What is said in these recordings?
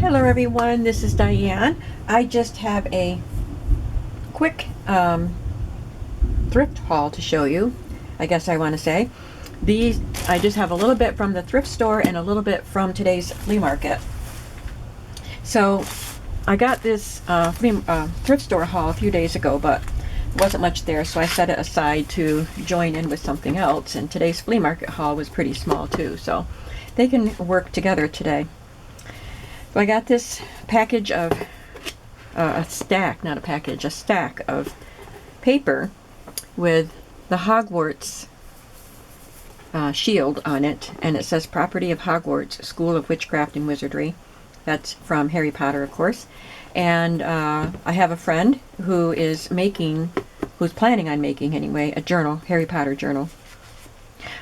Hello everyone, this is Diane. I just have a quick thrift haul to show you. I guess I want to say. I just have a little bit from the thrift store and a little bit from today's flea market. So I got this thrift store haul a few days ago, but there wasn't much there, so I set it aside to join in with something else. And today's flea market haul was pretty small too, so they can work together today. So I got this package of, a stack of paper with the Hogwarts shield on it, and it says Property of Hogwarts, School of Witchcraft and Wizardry. That's from Harry Potter, of course. And I have a friend who's planning on making anyway, a journal, Harry Potter journal.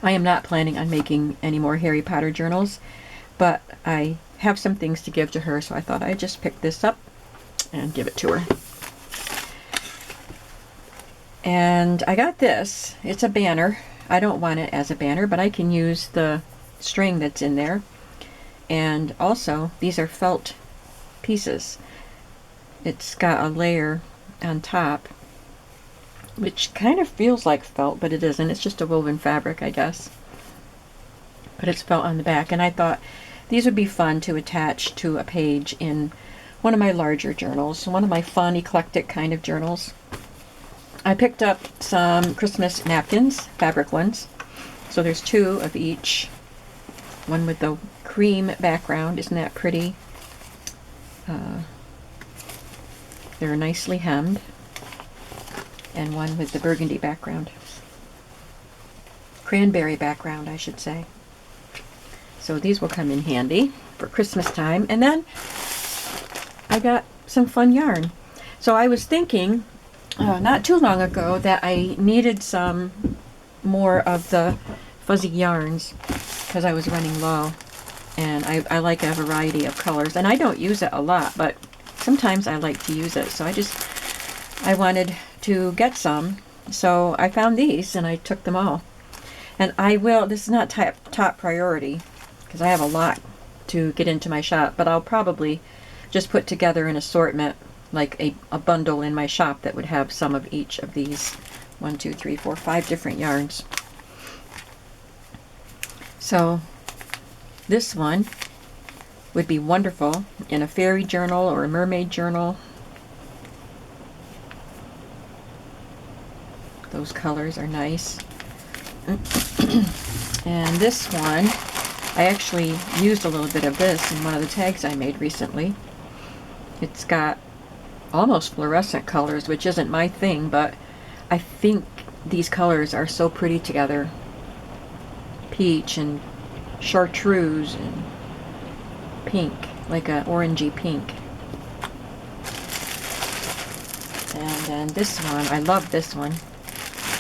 I am not planning on making any more Harry Potter journals, but I have some things to give to her, so I thought I'd just pick this up and give it to her. And I got this. It's a banner. I don't want it as a banner, but I can use the string that's in there. And also, these are felt pieces. It's got a layer on top, which kind of feels like felt, but it isn't. It's just a woven fabric, I guess. But it's felt on the back, and I thought these would be fun to attach to a page in one of my larger journals, one of my fun, eclectic kind of journals. I picked up some Christmas napkins, fabric ones. So there's two of each. One with the cream background, isn't that pretty? They're nicely hemmed. And one with the burgundy background. Cranberry background, I should say. So these will come in handy for Christmas time. And then I got some fun yarn. So I was thinking not too long ago that I needed some more of the fuzzy yarns because I was running low. And I like a variety of colors. And I don't use it a lot, but sometimes I like to use it. So I wanted to get some. So I found these and I took them all. And this is not top priority, because I have a lot to get into my shop, but I'll probably just put together an assortment, like a bundle in my shop that would have some of each of these 1, 2, 3, 4, 5 different yarns. So this one would be wonderful in a fairy journal or a mermaid journal. Those colors are nice. And this one, I actually used a little bit of this in one of the tags I made recently. It's got almost fluorescent colors, which isn't my thing, but I think these colors are so pretty together. Peach and chartreuse and pink, like an orangey pink. And then this one, I love this one.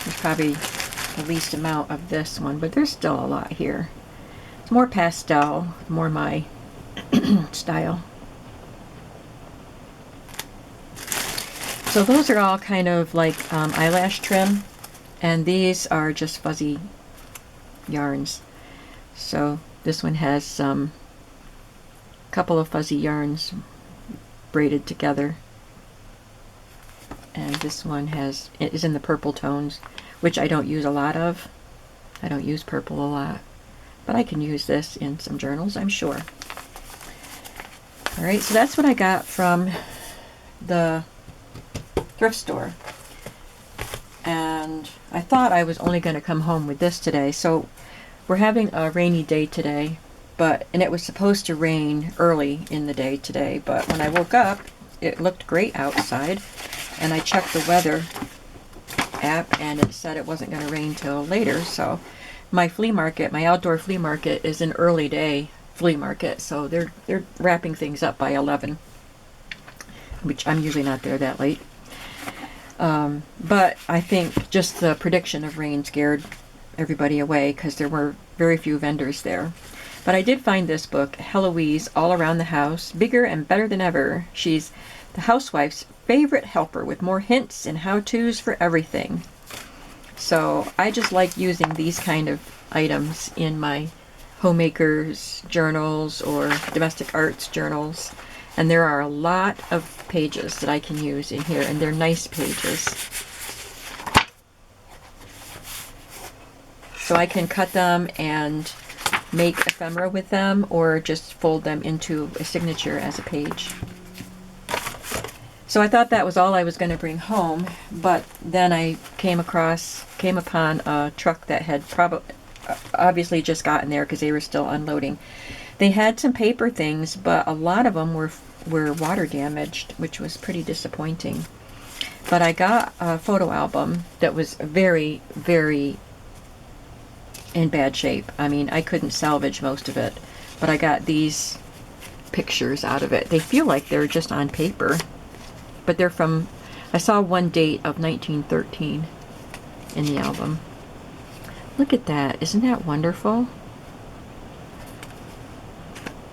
There's probably the least amount of this one, but there's still a lot here. It's more pastel, more my style. So those are all kind of like eyelash trim, and these are just fuzzy yarns. So this one has some couple of fuzzy yarns braided together, and this one is in the purple tones, which I don't use a lot of. I don't use purple a lot, but I can use this in some journals, I'm sure. Alright, so that's what I got from the thrift store. And I thought I was only going to come home with this today. So we're having a rainy day today, and it was supposed to rain early in the day today, but when I woke up, it looked great outside, and I checked the weather app and it said it wasn't going to rain till later. So my outdoor flea market is an early day flea market, so they're wrapping things up by 11, which I'm usually not there that late. But I think just the prediction of rain scared everybody away because there were very few vendors there. But I did find this book, Heloise All Around the House, Bigger and Better Than Ever. She's the housewife's favorite helper with more hints and how-tos for everything. So I just like using these kind of items in my homemakers journals or domestic arts journals. And there are a lot of pages that I can use in here, and they're nice pages. So I can cut them and make ephemera with them, or just fold them into a signature as a page. So I thought that was all I was going to bring home, but then I came upon a truck that had obviously just gotten there because they were still unloading. They had some paper things, but a lot of them were water damaged, which was pretty disappointing. But I got a photo album that was very, very in bad shape. I mean, I couldn't salvage most of it, but I got these pictures out of it. They feel like they're just on paper, but they're from, I saw one date of 1913 in the album. Look at that. Isn't that wonderful?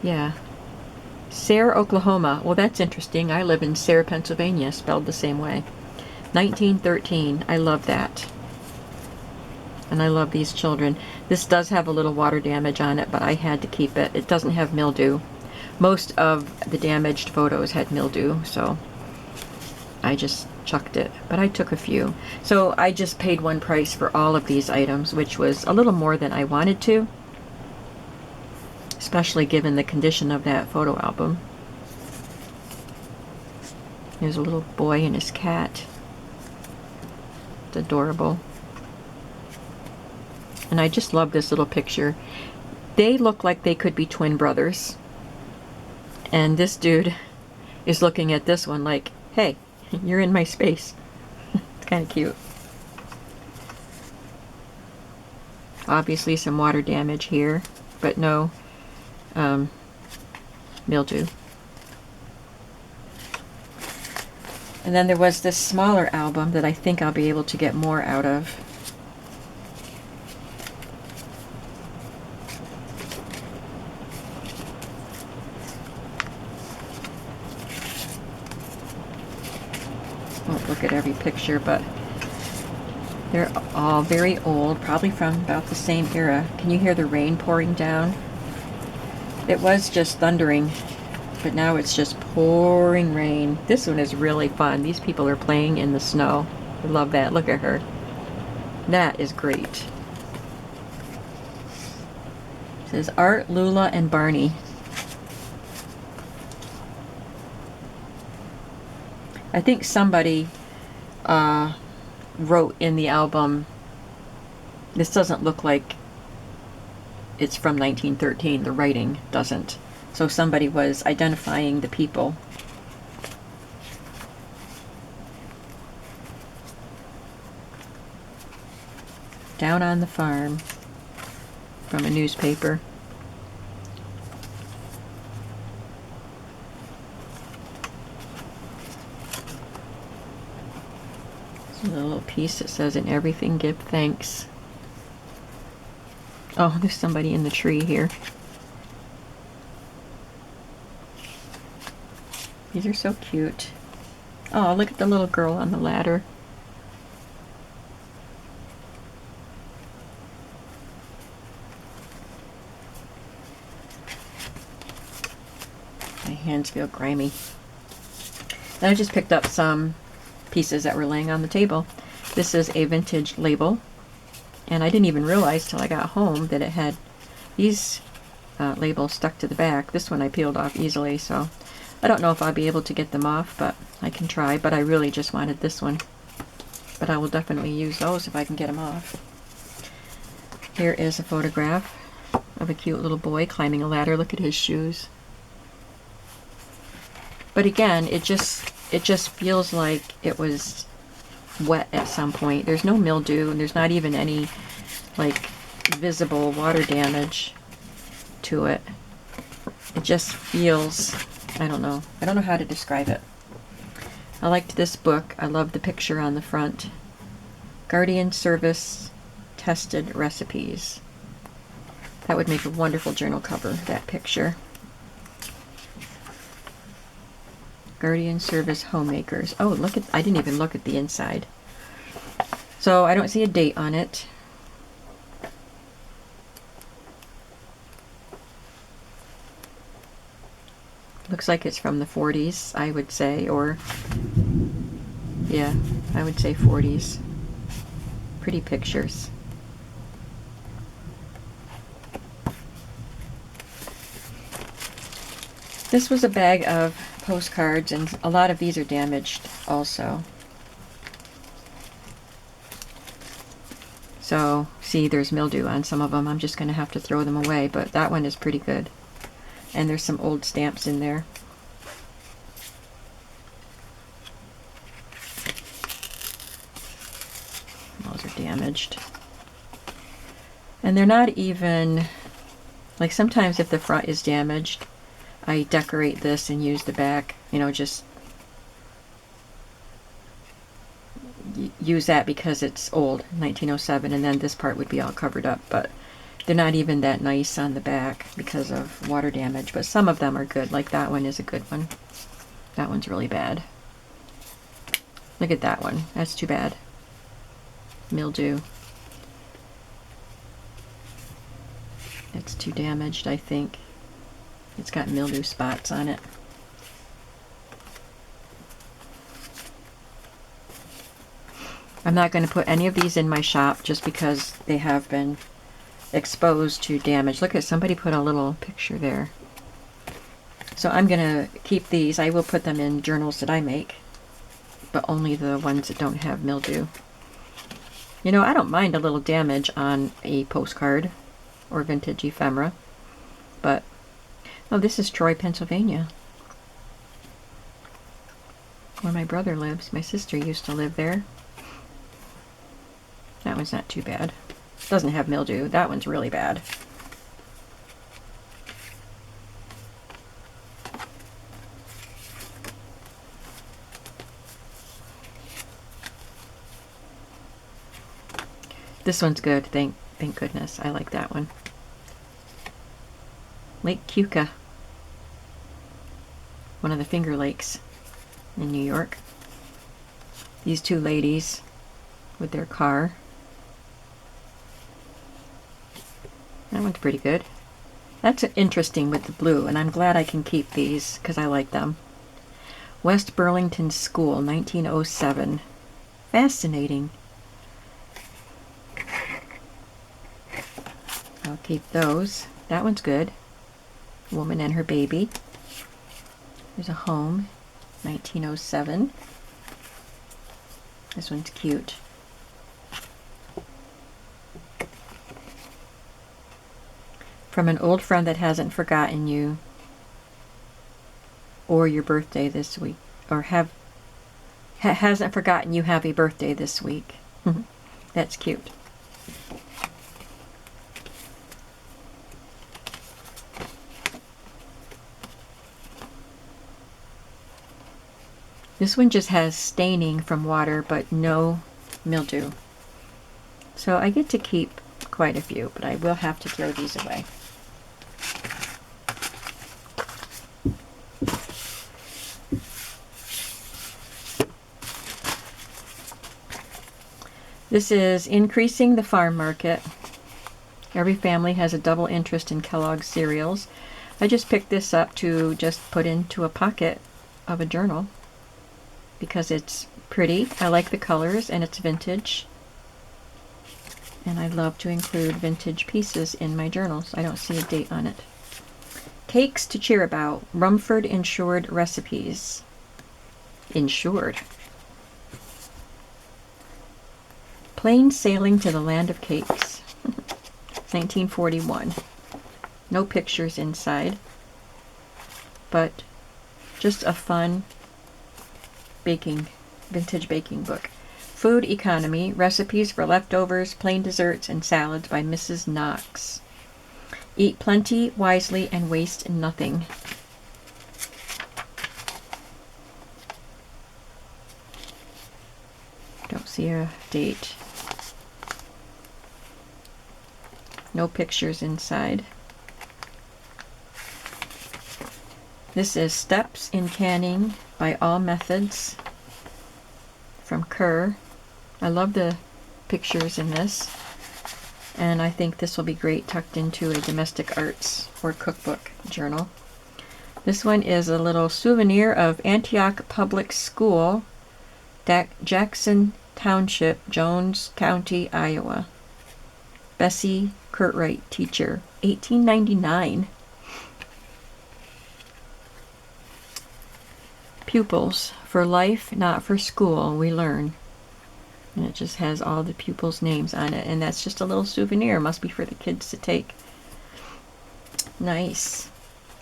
Yeah. Sayre, Oklahoma. Well, that's interesting. I live in Sayre, Pennsylvania, spelled the same way. 1913. I love that. And I love these children. This does have a little water damage on it, but I had to keep it. It doesn't have mildew. Most of the damaged photos had mildew, so I just chucked it. But I took a few. So I just paid one price for all of these items, which was a little more than I wanted to, especially given the condition of that photo album. There's a little boy and his cat. It's adorable. And I just love this little picture. They look like they could be twin brothers. And this dude is looking at this one like, hey, you're in my space. It's kind of cute. Obviously some water damage here, but no mildew. And then there was this smaller album that I think I'll be able to get more out of. Won't look at every picture, but they're all very old, probably from about the same era. Can you hear the rain pouring down? It was just thundering, but now it's just pouring rain. This one is really fun. These people are playing in the snow. I love that. Look at her. That is great. It says Art, Lula, and Barney. I think somebody wrote in the album, this doesn't look like it's from 1913. The writing doesn't. So somebody was identifying the people. Down on the Farm, from a newspaper. A little piece that says, "In everything give thanks." Oh, there's somebody in the tree here. These are so cute. Oh, look at the little girl on the ladder. My hands feel grimy. And I just picked up some pieces that were laying on the table. This is a vintage label, and I didn't even realize till I got home that it had these labels stuck to the back. This one I peeled off easily, so I don't know if I'll be able to get them off, but I can try. But I really just wanted this one, but I will definitely use those if I can get them off. Here is a photograph of a cute little boy climbing a ladder. Look at his shoes. But again, it just feels like it was wet at some point. There's no mildew, and there's not even any like visible water damage to it. It just feels, I don't know how to describe it. I liked this book. I love the picture on the front. Guardian Service Tested Recipes. That would make a wonderful journal cover, that picture. Guardian Service Homemakers. Oh, look at, I didn't even look at the inside. So I don't see a date on it. Looks like it's from the 40s, I would say, or yeah, I would say 40s. Pretty pictures. This was a bag of postcards, and a lot of these are damaged also. So, see, there's mildew on some of them. I'm just going to have to throw them away, but that one is pretty good. And there's some old stamps in there. Those are damaged. And they're not even, like sometimes if the front is damaged, I decorate this and use the back, you know, just use that because it's old, 1907, and then this part would be all covered up, but they're not even that nice on the back because of water damage, but some of them are good, like that one is a good one. That one's really bad. Look at that one, that's too bad. Mildew. It's too damaged, I think. It's got mildew spots on it. I'm not going to put any of these in my shop just because they have been exposed to damage. Look at, somebody put a little picture there. So I'm going to keep these. I will put them in journals that I make, but only the ones that don't have mildew. You know, I don't mind a little damage on a postcard or vintage ephemera, but oh, this is Troy, Pennsylvania, where my brother lives. My sister used to live there. That one's not too bad. Doesn't have mildew. That one's really bad. This one's good. Thank goodness. I like that one. Lake Keuka, one of the Finger Lakes in New York. These two ladies with their car. That one's pretty good. That's interesting with the blue, and I'm glad I can keep these because I like them. West Burlington School, 1907. Fascinating. I'll keep those. That one's good. Woman and her baby. There's a home, 1907. This one's cute. From an old friend that hasn't forgotten you, or your birthday this week, or hasn't forgotten you have a birthday this week. That's cute. This one just has staining from water, but no mildew. So I get to keep quite a few, but I will have to throw these away. This is Increasing the Farm Market. Every family has a double interest in Kellogg's cereals. I just picked this up to just put into a pocket of a journal because it's pretty. I like the colors and it's vintage. And I love to include vintage pieces in my journals. I don't see a date on it. Cakes to Cheer About. Rumford Insured Recipes. Insured. Plain Sailing to the Land of Cakes. 1941. No pictures inside, but just a fun vintage baking book. Food Economy, Recipes for Leftovers, Plain Desserts, and Salads by Mrs. Knox. Eat plenty, wisely, and waste nothing. Don't see a date. No pictures inside. This is Steps in Canning by All Methods from Kerr. I love the pictures in this, and I think this will be great tucked into a domestic arts or cookbook journal. This one is a little souvenir of Antioch Public School, Jackson Township, Jones County, Iowa. Bessie Curtright, teacher, 1899. Pupils, for life, not for school, we learn. And it just has all the pupils' names on it. And that's just a little souvenir. Must be for the kids to take. Nice.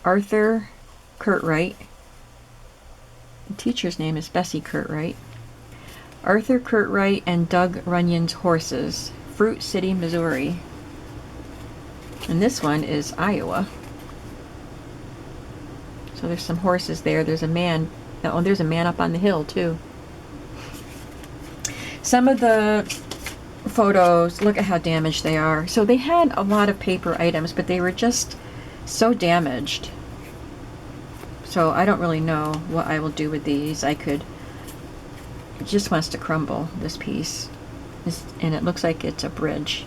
Arthur Curtright. The teacher's name is Bessie Curtright. Arthur Curtright and Doug Runyon's horses. Fruit City, Missouri. And this one is Iowa. So there's some horses there. There's a man. Oh, there's a man up on the hill, too. Some of the photos, look at how damaged they are. So they had a lot of paper items, but they were just so damaged. So I don't really know what I will do with these. It just wants to crumble, this piece. And it looks like it's a bridge.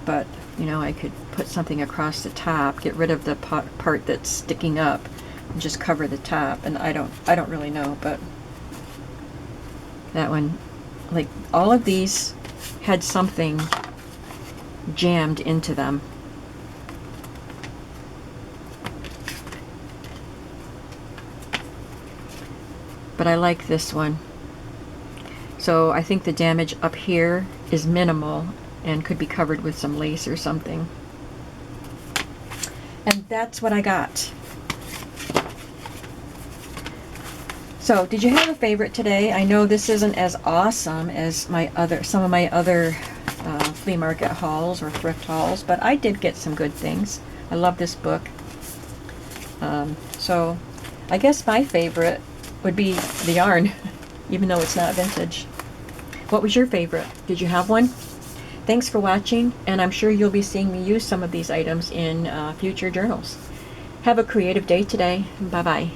But, you know, I could put something across the top, get rid of the part that's sticking up, and just cover the top. And I don't really know, but that one, like, all of these had something jammed into them. But I like this one. So I think the damage up here is minimal and could be covered with some lace or something. And that's what I got. So, did you have a favorite today? I know this isn't as awesome as some of my other flea market hauls or thrift hauls, but I did get some good things. I love this book. So, I guess my favorite would be the yarn, even though it's not vintage. What was your favorite? Did you have one? Thanks for watching, and I'm sure you'll be seeing me use some of these items in future journals. Have a creative day today. Bye-bye.